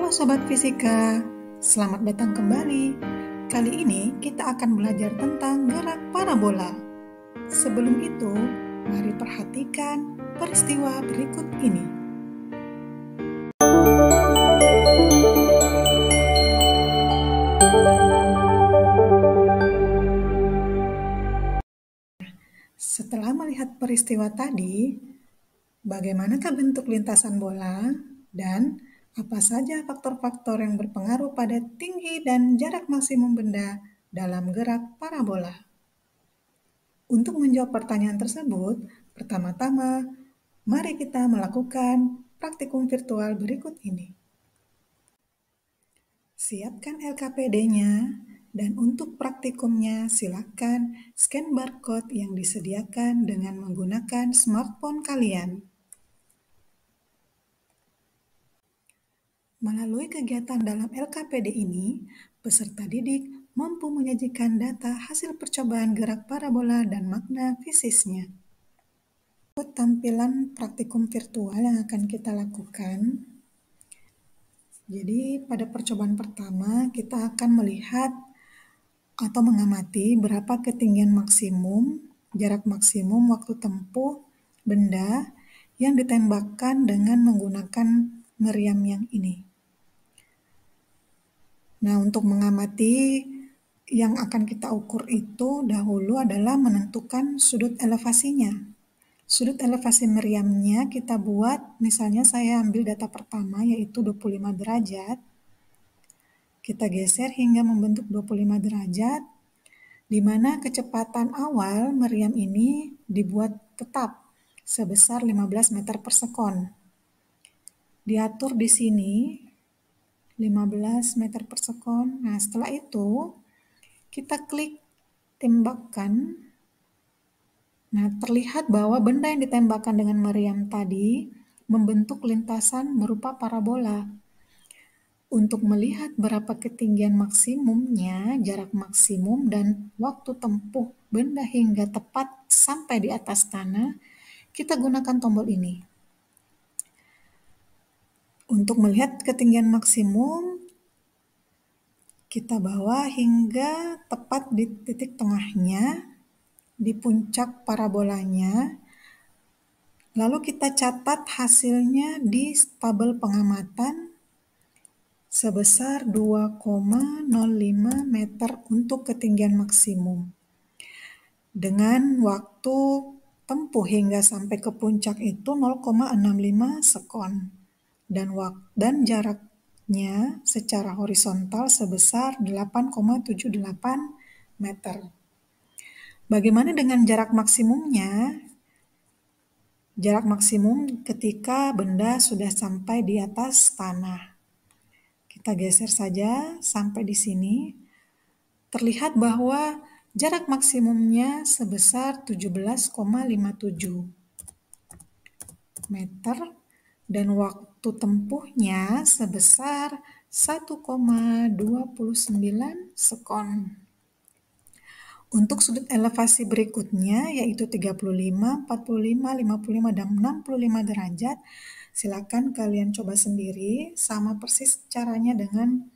Halo Sobat Fisika, selamat datang kembali. Kali ini kita akan belajar tentang gerak parabola. Sebelum itu, mari perhatikan peristiwa berikut ini. Setelah melihat peristiwa tadi, bagaimanakah bentuk lintasan bola dan apa saja faktor-faktor yang berpengaruh pada tinggi dan jarak maksimum benda dalam gerak parabola? Untuk menjawab pertanyaan tersebut, pertama-tama mari kita melakukan praktikum virtual berikut ini. Siapkan LKPD-nya dan untuk praktikumnya silakan scan barcode yang disediakan dengan menggunakan smartphone kalian. Melalui kegiatan dalam LKPD ini, peserta didik mampu menyajikan data hasil percobaan gerak parabola dan makna fisiknya. Tampilan praktikum virtual yang akan kita lakukan. Jadi pada percobaan pertama kita akan melihat atau mengamati berapa ketinggian maksimum, jarak maksimum waktu tempuh benda yang ditembakkan dengan menggunakan meriam yang ini. Nah, untuk mengamati yang akan kita ukur itu dahulu adalah menentukan sudut elevasinya. Sudut elevasi meriamnya kita buat, misalnya saya ambil data pertama yaitu 25 derajat. Kita geser hingga membentuk 25 derajat, di mana kecepatan awal meriam ini dibuat tetap sebesar 15 meter per sekon. Diatur di sini 15 meter per sekon. Nah, setelah itu kita klik tembakan. Nah, terlihat bahwa benda yang ditembakkan dengan meriam tadi membentuk lintasan berupa parabola. Untuk melihat berapa ketinggian maksimumnya, jarak maksimum, dan waktu tempuh benda hingga tepat sampai di atas tanah, kita gunakan tombol ini. Untuk melihat ketinggian maksimum, kita bawa hingga tepat di titik tengahnya, di puncak parabolanya, lalu kita catat hasilnya di tabel pengamatan sebesar 2,05 meter untuk ketinggian maksimum. Dengan waktu tempuh hingga sampai ke puncak itu 0,65 sekon. Dan jaraknya secara horizontal sebesar 8,78 meter. Bagaimana dengan jarak maksimumnya? Jarak maksimum ketika benda sudah sampai di atas tanah. Kita geser saja sampai di sini. Terlihat bahwa jarak maksimumnya sebesar 17,57 meter dan waktu tempuhnya sebesar 1,29 sekon. Untuk sudut elevasi berikutnya yaitu 35, 45, 55, dan 65 derajat, silakan kalian coba sendiri, sama persis caranya dengan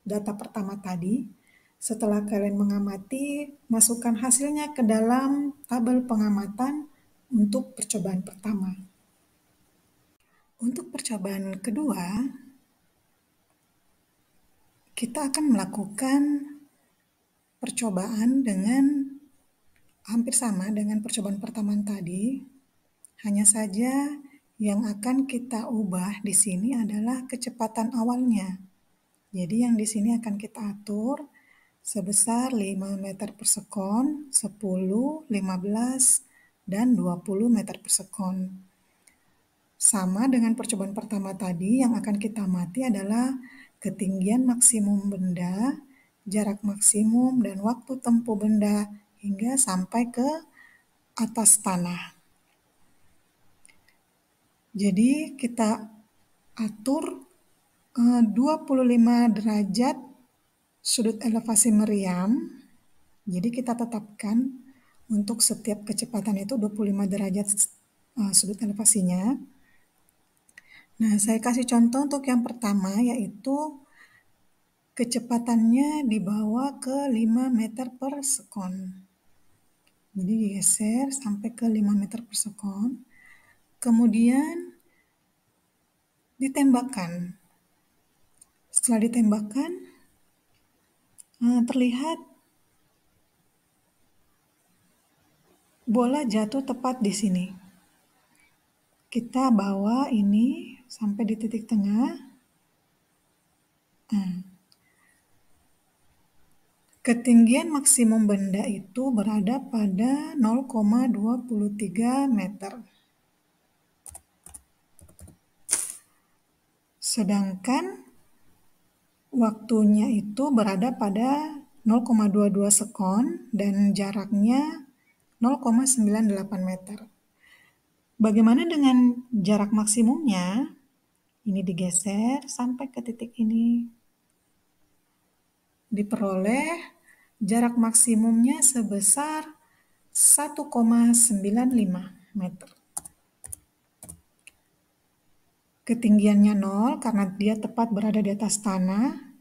data pertama tadi. Setelah kalian mengamati, masukkan hasilnya ke dalam tabel pengamatan untuk percobaan pertama. Untuk percobaan kedua, kita akan melakukan percobaan dengan hampir sama dengan percobaan pertama tadi. Hanya saja yang akan kita ubah di sini adalah kecepatan awalnya. Jadi yang di sini akan kita atur sebesar 5 meter per sekon, 10, 15, dan 20 meter per sekon. Sama dengan percobaan pertama tadi, yang akan kita amati adalah ketinggian maksimum benda, jarak maksimum, dan waktu tempuh benda hingga sampai ke atas tanah. Jadi kita atur 25 derajat sudut elevasi meriam. Jadi kita tetapkan untuk setiap kecepatan itu 25 derajat sudut elevasinya. Nah, saya kasih contoh untuk yang pertama, yaitu kecepatannya dibawa ke 5 meter per sekon. Jadi digeser sampai ke 5 meter per sekon. Kemudian ditembakkan. Setelah ditembakkan, terlihat bola jatuh tepat di sini. Kita bawa ini sampai di titik tengah. Ketinggian maksimum benda itu berada pada 0,23 meter. Sedangkan waktunya itu berada pada 0,22 sekon dan jaraknya 0,98 meter. Bagaimana dengan jarak maksimumnya? Ini digeser sampai ke titik ini. Diperoleh jarak maksimumnya sebesar 1,95 meter. Ketinggiannya 0 karena dia tepat berada di atas tanah.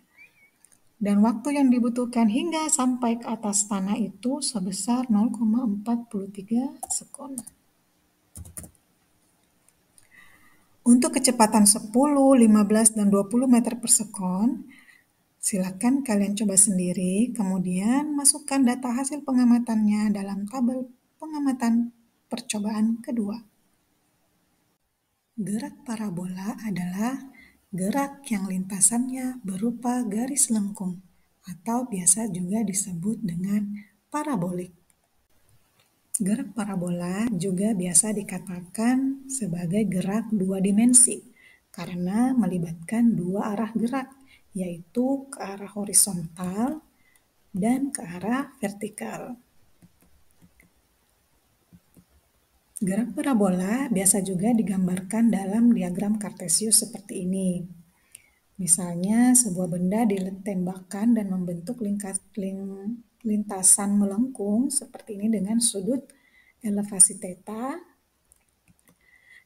Dan waktu yang dibutuhkan hingga sampai ke atas tanah itu sebesar 0,43 sekon. Untuk kecepatan 10, 15, dan 20 meter per sekon, silakan kalian coba sendiri, kemudian masukkan data hasil pengamatannya dalam tabel pengamatan percobaan kedua. Gerak parabola adalah gerak yang lintasannya berupa garis lengkung atau biasa juga disebut dengan parabolik. Gerak parabola juga biasa dikatakan sebagai gerak dua dimensi karena melibatkan dua arah gerak, yaitu ke arah horizontal dan ke arah vertikal. Gerak parabola biasa juga digambarkan dalam diagram Kartesius seperti ini. Misalnya, sebuah benda ditembakkan dan membentuk lintasan melengkung seperti ini dengan sudut elevasi theta,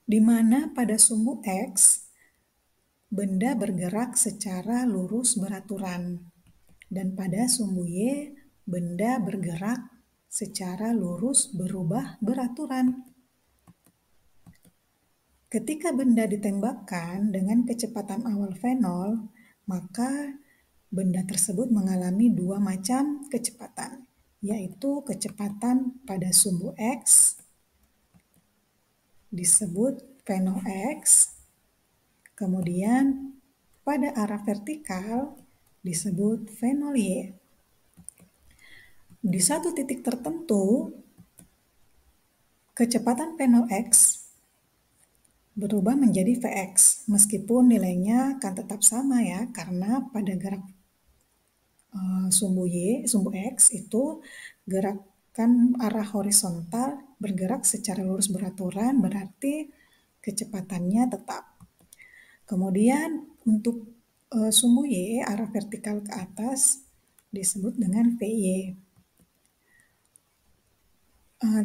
di mana pada sumbu X, benda bergerak secara lurus beraturan, dan pada sumbu Y, benda bergerak secara lurus berubah beraturan. Ketika benda ditembakkan dengan kecepatan awal v0, maka benda tersebut mengalami dua macam kecepatan, yaitu kecepatan pada sumbu X disebut v0x, kemudian pada arah vertikal disebut v0y. Di satu titik tertentu, kecepatan v0x berubah menjadi Vx, meskipun nilainya akan tetap sama ya, karena pada gerak sumbu X itu gerakan arah horizontal bergerak secara lurus beraturan, berarti kecepatannya tetap. Kemudian untuk sumbu Y, arah vertikal ke atas, disebut dengan Vy.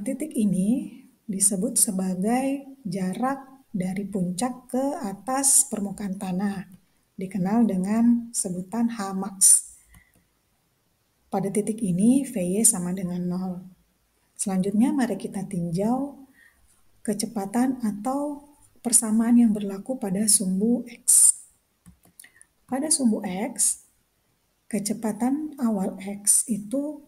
Titik ini disebut sebagai jarak dari puncak ke atas permukaan tanah, dikenal dengan sebutan Hmax. Pada titik ini, Vy sama dengan 0. Selanjutnya, mari kita tinjau kecepatan atau persamaan yang berlaku pada sumbu X. Pada sumbu X, kecepatan awal X itu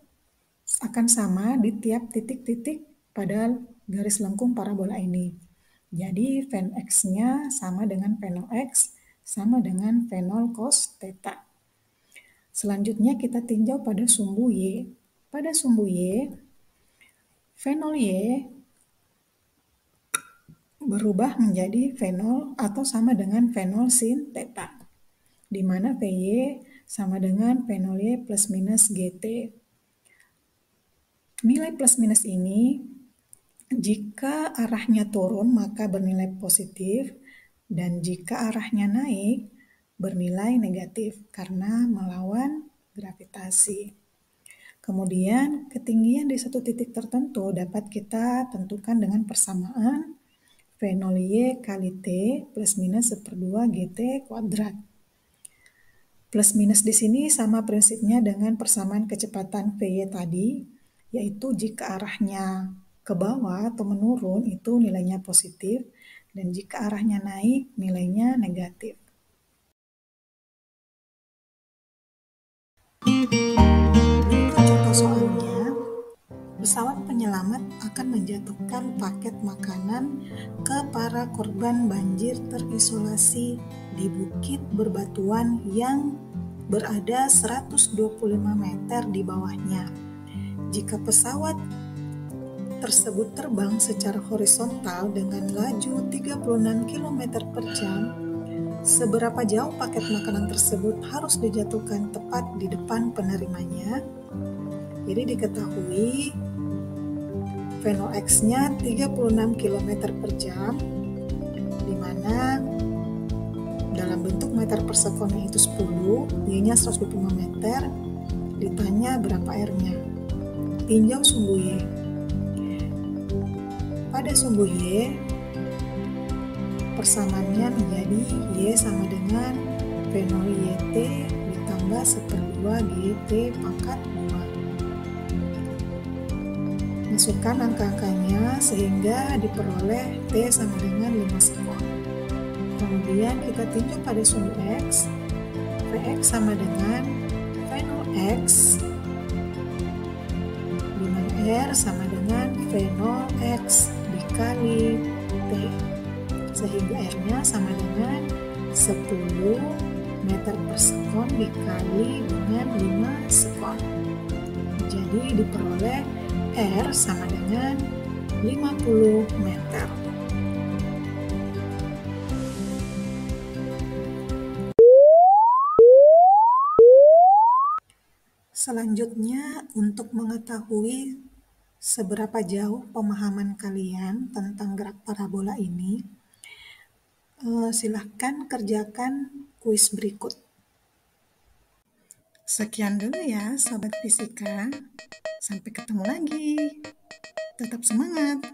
akan sama di tiap titik-titik pada garis lengkung parabola ini. Jadi Vn-X-nya sama dengan V0X sama dengan V0 cos theta. Selanjutnya kita tinjau pada sumbu Y. Pada sumbu Y, V0Y berubah menjadi V0 atau sama dengan V0 sin theta, di mana Vy sama dengan V0Y plus minus GT. Nilai plus minus ini, jika arahnya turun maka bernilai positif, dan jika arahnya naik bernilai negatif karena melawan gravitasi. Kemudian ketinggian di satu titik tertentu dapat kita tentukan dengan persamaan V0 Y kali T plus minus 1/2 GT kuadrat. Plus minus di sini sama prinsipnya dengan persamaan kecepatan Vy tadi, yaitu jika arahnya ke bawah atau menurun itu nilainya positif, dan jika arahnya naik nilainya negatif. Berikut contoh soalnya. Pesawat penyelamat akan menjatuhkan paket makanan ke para korban banjir terisolasi di bukit berbatuan yang berada 125 meter di bawahnya. Jika pesawat tersebut terbang secara horizontal dengan laju 36 km per jam, seberapa jauh paket makanan tersebut harus dijatuhkan tepat di depan penerimanya? Jadi diketahui V0x-nya 36 km per jam, di mana dalam bentuk meter per sekonnya itu 10, Y-nya 125 meter, ditanya berapa R-nya. Tinjau sumbu Y. Pada sumbu Y, persamaannya menjadi Y sama dengan V0 YT ditambah 1/2 GT pangkat 2. Masukkan angka-angkanya sehingga diperoleh T sama dengan 5 sekon. Kemudian kita tinjau pada sumbu X. Vx sama dengan V0x, di mana R sama dengan V0x dikali T, sehingga R-nya sama dengan 10 meter per sekon dikali dengan 5 sekon. Jadi diperoleh R sama dengan 50 meter. Selanjutnya, untuk mengetahui seberapa jauh pemahaman kalian tentang gerak parabola ini, silahkan kerjakan kuis berikut. Sekian dulu ya Sobat Fisika, sampai ketemu lagi. Tetap semangat!